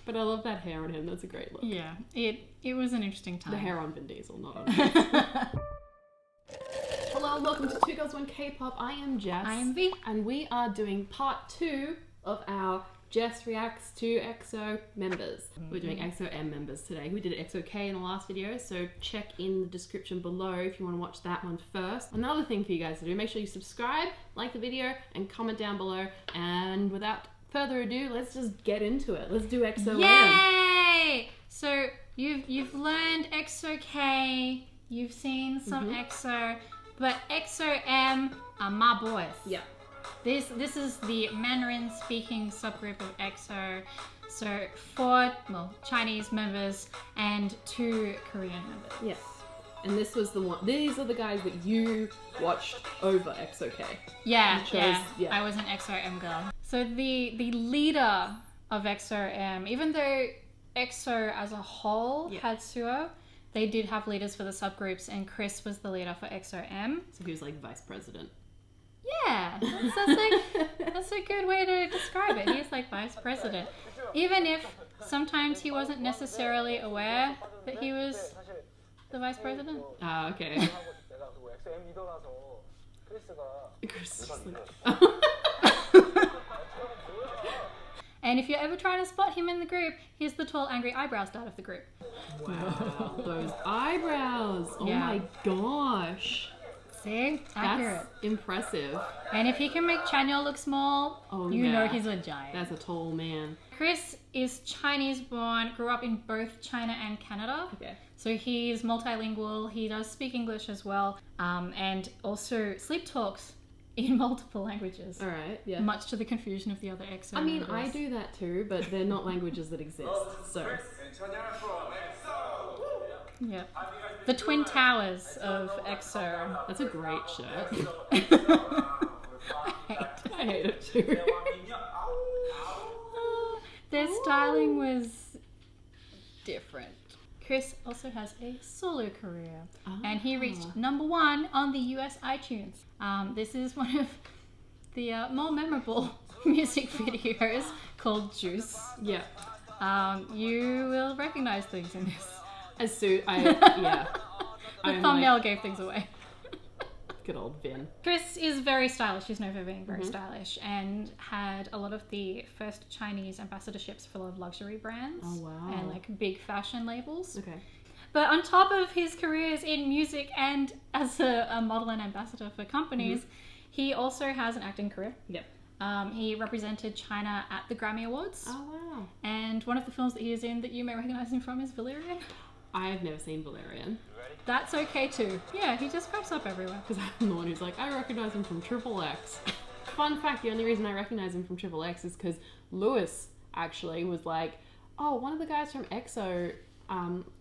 But I love that hair on him. That's a great look. Yeah, it was an interesting time. The hair on Vin Diesel, not on Hello and welcome to Two Girls One K-Pop. I am Jess. I am V. And we are doing part 2 of our Jess reacts to EXO members. We're doing EXO-M members today. We did EXO-K in the last video, so check in the description below if you want to watch that one first. Another thing for you guys to do, make sure you subscribe, like the video, and comment down below. And without further ado, let's just get into it. Let's do EXO-M. Yay! So you've learned EXO-K, you've seen some EXO, but EXO-M are my boys. Yeah. This is the Mandarin-speaking subgroup of EXO. So 4 Chinese members and 2 Korean members. Yes. And this was the one. These are the guys that you watched over EXO-K. Yeah, yeah. I was an EXO-M girl. So the leader of EXO-M, even though EXO as a whole had Suho, they did have leaders for the subgroups, and Chris was the leader for EXO-M. So he was like vice president. Yeah, that's a good way to describe it. He's like vice president. Even if sometimes he wasn't necessarily aware that he was the vice president. Ah, okay. And if you're ever trying to spot him in the group, here's the tall, angry eyebrows dart of the group. Wow, those eyebrows. Oh my gosh. See? Accurate. That's impressive. And if he can make Chanyeol look small, you know he's a giant. That's a tall man. Chris is Chinese born, grew up in both China and Canada. Okay. So he's multilingual, he does speak English as well, and also sleep talks in multiple languages. Alright, yeah. Much to the confusion of the other EXO I mean, members. I do that too, but they're not languages that exist, so... Yeah. The Twin Towers of EXO. That's a great shirt. I hate it. I hate it too. Their styling was different. Chris also has a solo career, and he reached #1 on the US iTunes. This is one of the more memorable music videos called Juice. Yeah. You will recognize things in this. The thumbnail gave things away. Good old Vin. Chris is very stylish. He's known for being very stylish and had a lot of the first Chinese ambassadorships for a lot of luxury brands. Oh, wow. And like big fashion labels. Okay. But on top of his careers in music and as a model and ambassador for companies, he also has an acting career. Yep. He represented China at the Grammy Awards. Oh, wow. And one of the films that he is in that you may recognize him from is Valerian. I've never seen Valerian. That's okay too. Yeah, he just crops up everywhere. Because I'm the one who's like, I recognize him from Triple X. Fun fact, the only reason I recognize him from Triple X is because Lewis actually was like, oh, one of the guys from EXO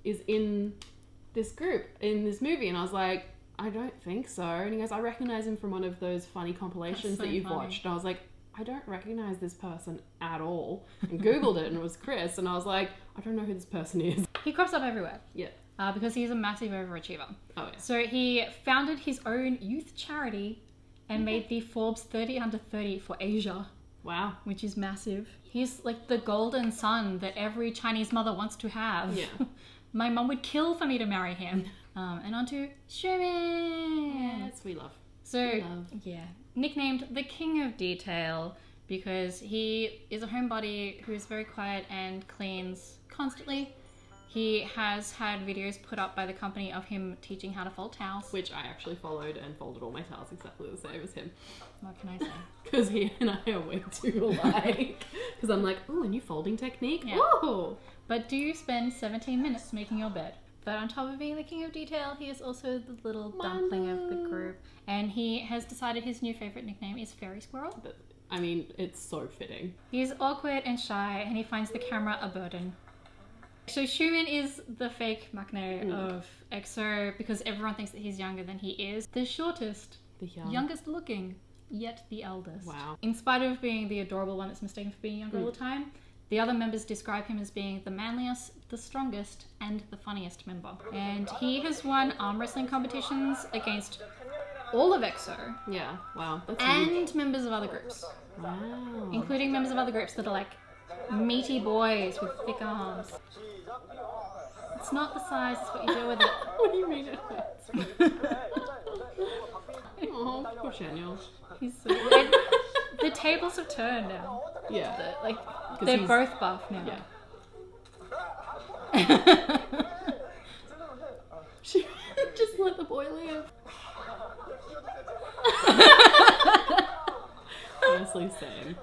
is in this group, in this movie. And I was like, I don't think so. And he goes, I recognize him from one of those funny compilations that you've watched. And I was like, I don't recognize this person at all. And Googled it and it was Chris. And I was like, I don't know who this person is. He crops up everywhere. Yeah. Because he's a massive overachiever. Oh, yeah. So he founded his own youth charity and made the Forbes 30 Under 30 for Asia. Wow. Which is massive. He's like the golden son that every Chinese mother wants to have. Yeah. My mum would kill for me to marry him. And on to Xiumin. Yes, we love. So, yeah. Nicknamed the King of Detail because he is a homebody who is very quiet and cleans constantly. He has had videos put up by the company of him teaching how to fold towels. Which I actually followed and folded all my towels exactly the same as him. What can I say? Because he and I are way too alike. Because I'm like, oh, a new folding technique? Yeah. Whoa! But do you spend 17 minutes making your bed? But on top of being the King of Detail, he is also the little dumpling of the group. And he has decided his new favourite nickname is Fairy Squirrel. But, I mean, it's so fitting. He's awkward and shy, and he finds the camera a burden. So Xiumin is the fake maknae of EXO because everyone thinks that he's younger than he is. The shortest, youngest looking, yet the eldest. Wow. In spite of being the adorable one that's mistaken for being younger all the time, the other members describe him as being the manliest, the strongest, and the funniest member. And he has won arm wrestling competitions against all of EXO. Yeah, wow. That's and members of other groups. Wow. Including members of other groups that are like meaty boys with thick arms. It's not the size, it's what you do with it. What do you mean it hurts? Oh, poor Daniel. He's so the tables have turned now. Yeah. They're he's- both buff now. Yeah. She just let the boy live. Honestly, same.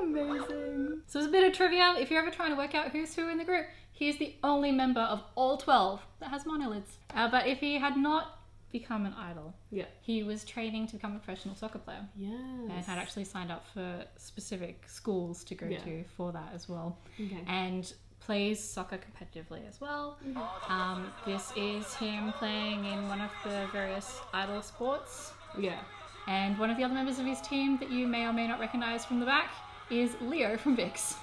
Amazing. So there's a bit of trivia. If you're ever trying to work out who's who in the group, he is the only member of all 12 that has monolids. But if he had not become an idol, Yeah. he was training to become a professional soccer player. Yes. And had actually signed up for specific schools to go Yeah. to for that as well. Okay. And plays soccer competitively as well. This is him playing in one of the various idol sports. Yeah. And one of the other members of his team that you may or may not recognize from the back is Leo from VIX,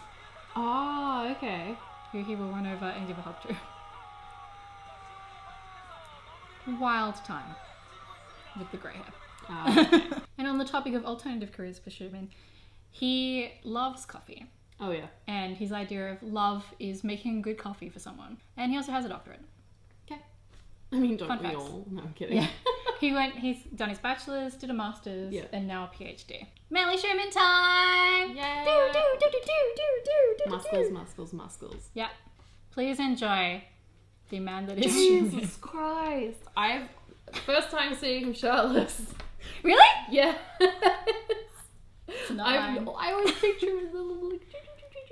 Oh, okay. who he will run over and give a hug to. Wild time with the grey hair. Okay. And on the topic of alternative careers for Schumann, he loves coffee. Oh, yeah. And his idea of love is making good coffee for someone. And he also has a doctorate. Okay. I mean, don't Fun we facts. all? No, I'm kidding. Yeah. He's done his bachelor's, did a master's, Yeah. and now a PhD. Manly Schumann time! Yay! Do, do, do, do, do, do, do, Muscles, do. muscles, muscles. Yeah. Please enjoy the man that is Schumann. Jesus Christ. First time seeing him shirtless. Really? Yeah. Not I mine. always picture him as a little like,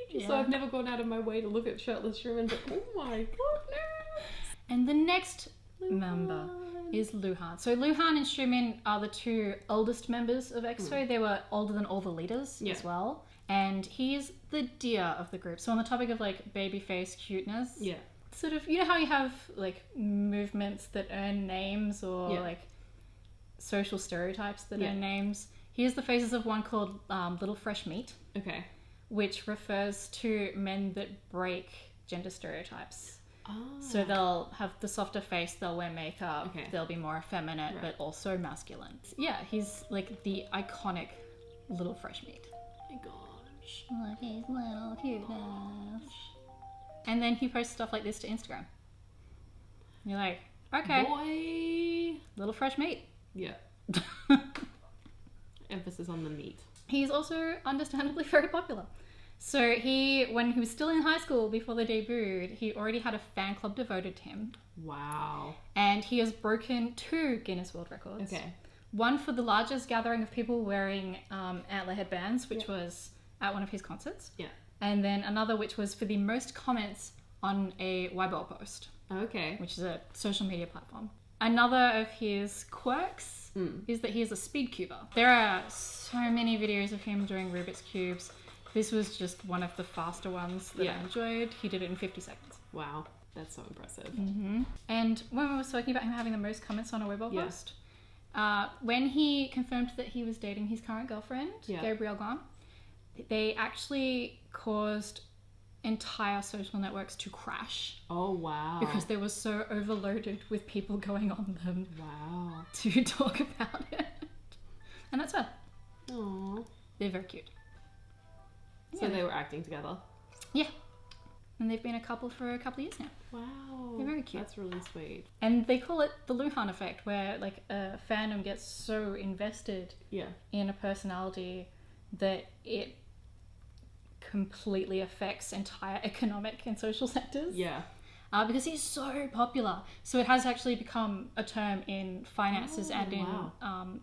Yeah. so I've never gone out of my way to look at shirtless Sherman, but oh my goodness. And the next member is Luhan. So Luhan and Schumann are the two oldest members of EXO. They were older than all the leaders Yeah. as well. And he's the dear of the group. So on the topic of like baby face cuteness, Yeah. sort of, you know how you have like movements that earn names or Yeah. like social stereotypes that Yeah. earn names? Here's the faces of one called Little Fresh Meat, Okay. which refers to men that break gender stereotypes. Oh. So they'll have the softer face, they'll wear makeup, Okay. they'll be more effeminate, Right. but also masculine. Yeah, he's like the iconic Little Fresh Meat. Oh my gosh. Look, his little cuteness. And then he posts stuff like this to Instagram. You're like, okay, Boy. Little Fresh Meat. Yeah. Emphasis on the meat. He's also understandably very popular. So when he was still in high school before they debuted, he already had a fan club devoted to him. Wow. And he has broken 2 Guinness World Records. Okay. One for the largest gathering of people wearing antler headbands, which was at one of his concerts. Yeah. And then another which was for the most comments on a Weibo post, Okay. which is a social media platform. Another of his quirks is that he is a speed cuber. There are so many videos of him doing Rubik's Cubes. This was just one of the faster ones that I enjoyed. He did it in 50 seconds. Wow. That's so impressive. And when we were talking about him having the most comments on a Weibo post, when he confirmed that he was dating his current girlfriend, Gabrielle Guan, they actually caused entire social networks to crash Oh, wow. because they were so overloaded with people going on them Wow. to talk about it. And that's her. Aww. They're very cute. So they were acting together. Yeah. And they've been a couple for a couple of years now. Wow. They're very cute. That's really sweet. And they call it the Luhan effect, where like a fandom gets so invested Yeah. in a personality that it completely affects entire economic and social sectors. Yeah. Because he's so popular. So it has actually become a term in finances and in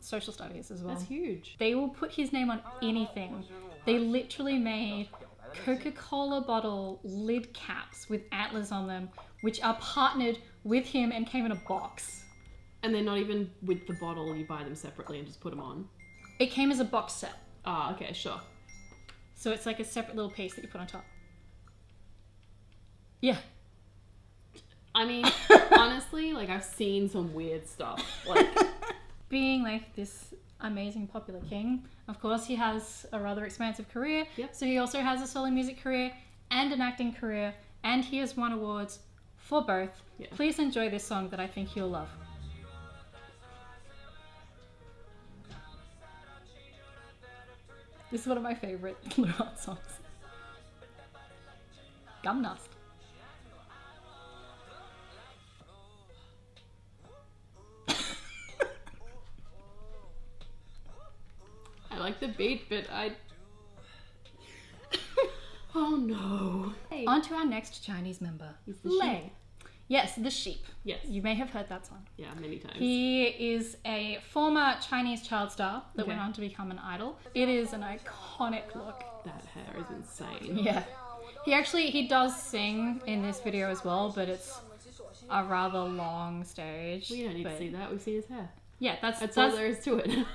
social studies as well. That's huge. They will put his name on anything. They literally made Coca-Cola bottle lid caps with antlers on them, which are partnered with him and came in a box. And they're not even with the bottle, you buy them separately and just put them on. It came as a box set. Ah, okay, sure. So it's like a separate little piece that you put on top. Yeah. I mean, honestly, like, I've seen some weird stuff. Like, Being like this amazing popular king, of course he has a rather expansive career. Yep. So he also has a solo music career and an acting career, and he has won awards for both. Yeah. Please enjoy this song that I think you'll love. This is one of my favorite Luhan songs. Gum dust. I like the beat, but I... Oh no. Hey. On to our next Chinese member, Lei. Yes, the sheep. Yes. You may have heard that song. Yeah, many times. He is a former Chinese child star that went on to become an idol. It is an iconic look. That hair is insane. Yeah. He does sing in this video as well, but it's a rather long stage. We don't need to see that, we see his hair. Yeah, that's all there is to it.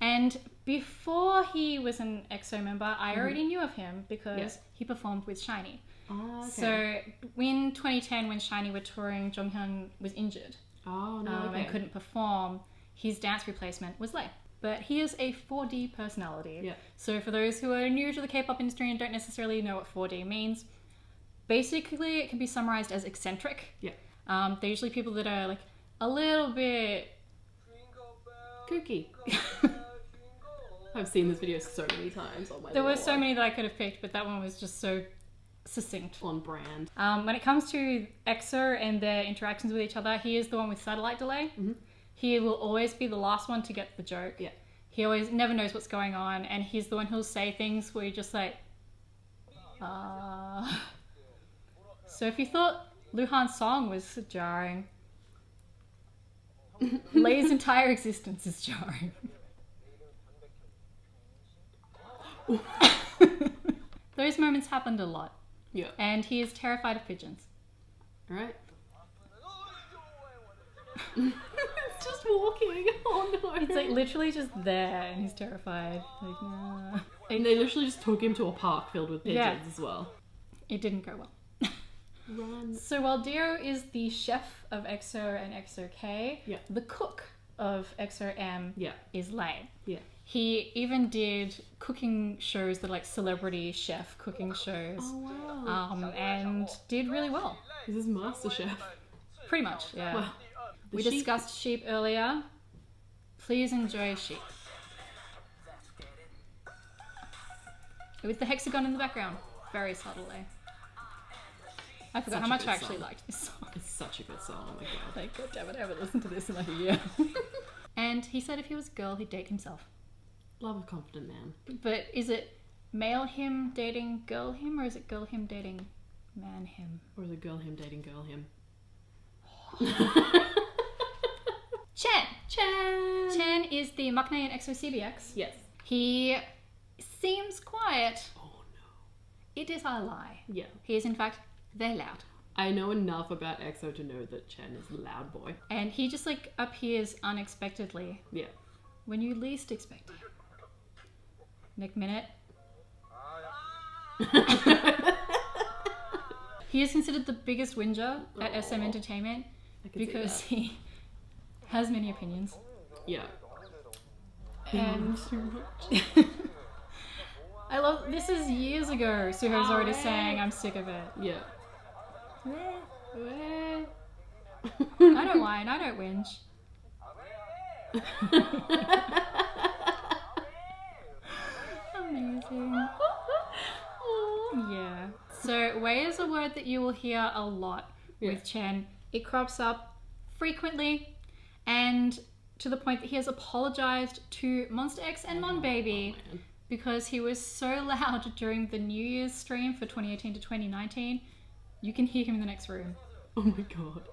And before he was an EXO member, I already knew of him because he performed with SHINee. Oh, okay. So in 2010, when SHINee were touring, Jonghyun was injured and couldn't perform. His dance replacement was Lei. But he is a 4D personality. Yeah. So for those who are new to the K-pop industry and don't necessarily know what 4D means, basically it can be summarized as eccentric. Yeah. They're usually people that are like a little bit kooky. I've seen this video so many times. Oh my There Lord. were so many that I could have picked, but that one was just so succinct. On brand. When it comes to EXO and their interactions with each other, he is the one with satellite delay. Mm-hmm. He will always be the last one to get the joke. Yeah. He always never knows what's going on, and he's the one who'll say things where you're just like, So if you thought Luhan's song was jarring, Lei's entire existence is jarring. Those moments happened a lot. Yeah. And he is terrified of pigeons. Alright. It's just walking. Oh no. He's like literally just there and he's terrified. Like, nah. And they literally just took him to a park filled with pigeons as well. It didn't go well. Run. So while Dio is the chef of EXO and EXO-K, the cook of EXO-M is Lei. Yeah. He even did cooking shows that are like celebrity chef cooking shows. Oh wow. And did really well. This is MasterChef. Pretty much, yeah. Wow. We discussed sheep earlier. Please enjoy sheep. With the hexagon in the background. Very subtly. I forgot how much I actually liked this song. It's such a good song, oh my god. Like, god damn it, I haven't listened to this in like a year. And he said if he was a girl, he'd date himself. Love a confident man. But is it male him dating girl him, or is it girl him dating man him? Or is it girl him dating girl him? Chen is the maknae in EXO-CBX. Yes. He seems quiet. Oh no. It is a lie. Yeah. He is in fact very loud. I know enough about EXO to know that Chen is a loud boy. And he just like appears unexpectedly. Yeah. When you least expect it. Nick Minute. He is considered the biggest whinger at SM Entertainment because he has many opinions. Yeah. And I love, this is years ago, Suho's already saying I'm sick of it. Yeah. I don't whine, I don't whinge. Amazing. Yeah. So, Wei is a word that you will hear a lot with Chen. It crops up frequently and to the point that he has apologized to Monster X and Mon Baby because he was so loud during the New Year's stream for 2018 to 2019. You can hear him in the next room. Oh my god.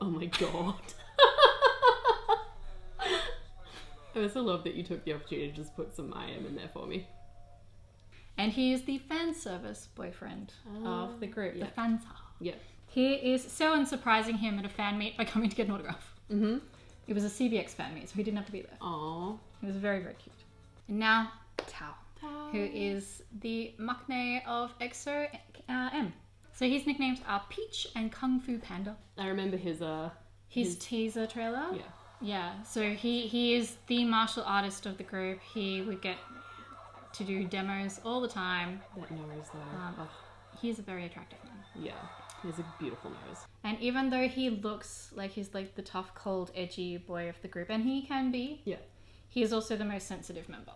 Oh my god. I also love that you took the opportunity to just put some I am in there for me. And he is the fan service boyfriend of the group, the fanta. Yeah. He is so unsurprising him at a fan meet by coming to get an autograph. Mm-hmm. It was a CBX fan meet, so he didn't have to be there. Aww. It was very, very cute. And now, Tao, who is the maknae of EXO-M. So his nicknames are Peach and Kung Fu Panda. I remember his teaser trailer. Yeah. Yeah, so he is the martial artist of the group. He would get to do demos all the time. That nose though. He is a very attractive man. Yeah. He has a beautiful nose. And even though he looks like he's like the tough, cold, edgy boy of the group, and he can be, Yeah. he is also the most sensitive member.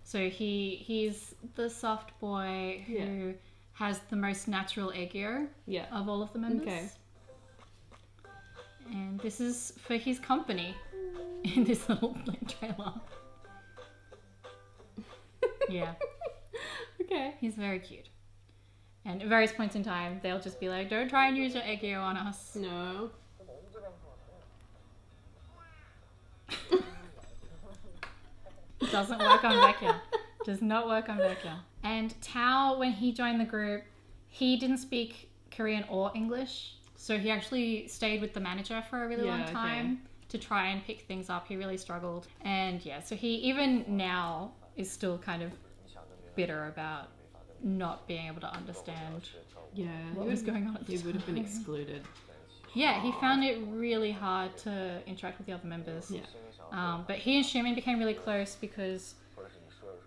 So he's the soft boy who has the most natural aegyo of all of the members. Okay. And this is for his company in this little like, trailer. Yeah. Okay. He's very cute. And at various points in time, they'll just be like, don't try and use your aegyo on us. No. Doesn't work on Becca. Does not work on Becca. And Tao, when he joined the group, he didn't speak Korean or English. So he actually stayed with the manager for a really long time to try and pick things up. He really struggled. And yeah, so he even now is still kind of bitter about not being able to understand what was going on at the He time. would have been excluded. Yeah, he found it really hard to interact with the other members. Yeah. But he and Xiumin became really close because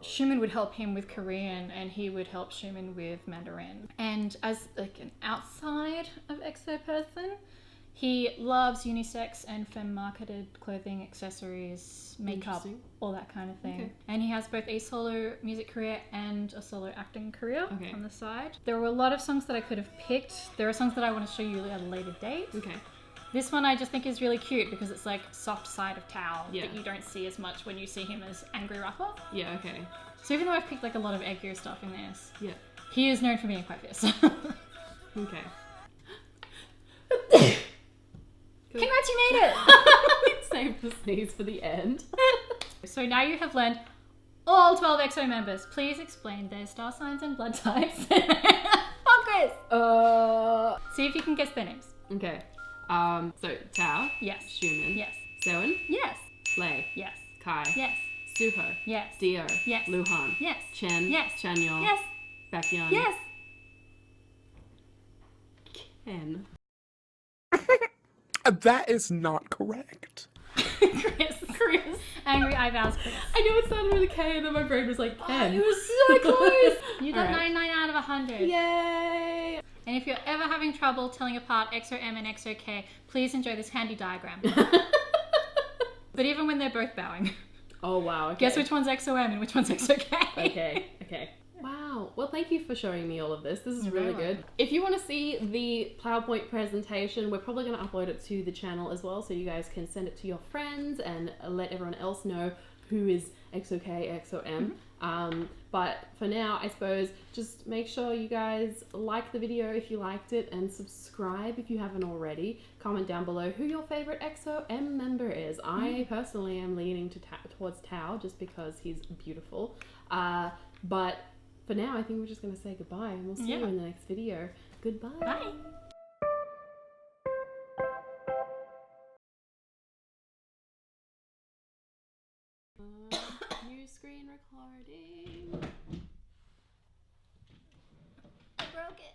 Xiumin would help him with Korean and he would help Xiumin with Mandarin. And as like an outside of EXO person, he loves unisex and femme-marketed clothing, accessories, makeup, all that kind of thing. Okay. And he has both a solo music career and a solo acting career on the side. There were a lot of songs that I could have picked. There are songs that I want to show you at a later date. Okay. This one I just think is really cute because it's like soft side of Tao that you don't see as much when you see him as angry rapper. Yeah, okay. So even though I've picked like a lot of aegyo stuff in this, he is known for being quite fierce. Okay. Congrats, you made it! Save the sneeze for the end. So now you have learned all 12 EXO members. Please explain their star signs and blood types. Focus! See if you can guess their names. Okay. So Tao. Yes. Xiumin. Yes. Sewon. Yes. Lei. Yes. Kai. Yes. Suho. Yes. Dio. Yes. Luhan. Yes. Chen. Yes. Chanyeol. Yes. Baekhyun. Yes. Ken. That is not correct. Chris. Angry eyebrows, Chris. I know it started with a K and then my brain was like Ken. Oh, it was so close. You got All right. 99 out of 100. Yay! And if you're ever having trouble telling apart EXO-M and EXO-K, please enjoy this handy diagram. But even when they're both bowing. Oh wow, okay. Guess which one's EXO-M and which one's EXO-K? Okay. Wow. Well, thank you for showing me all of this. This is really good. If you want to see the PowerPoint presentation, we're probably going to upload it to the channel as well, so you guys can send it to your friends and let everyone else know who is EXO-K, EXO-M. But for now, I suppose, just make sure you guys like the video if you liked it and subscribe if you haven't already. Comment down below who your favorite EXO-M member is. I personally am leaning towards Tao just because he's beautiful. But for now, I think we're just going to say goodbye and we'll see you in the next video. Goodbye. Bye. New screen recording. I broke it.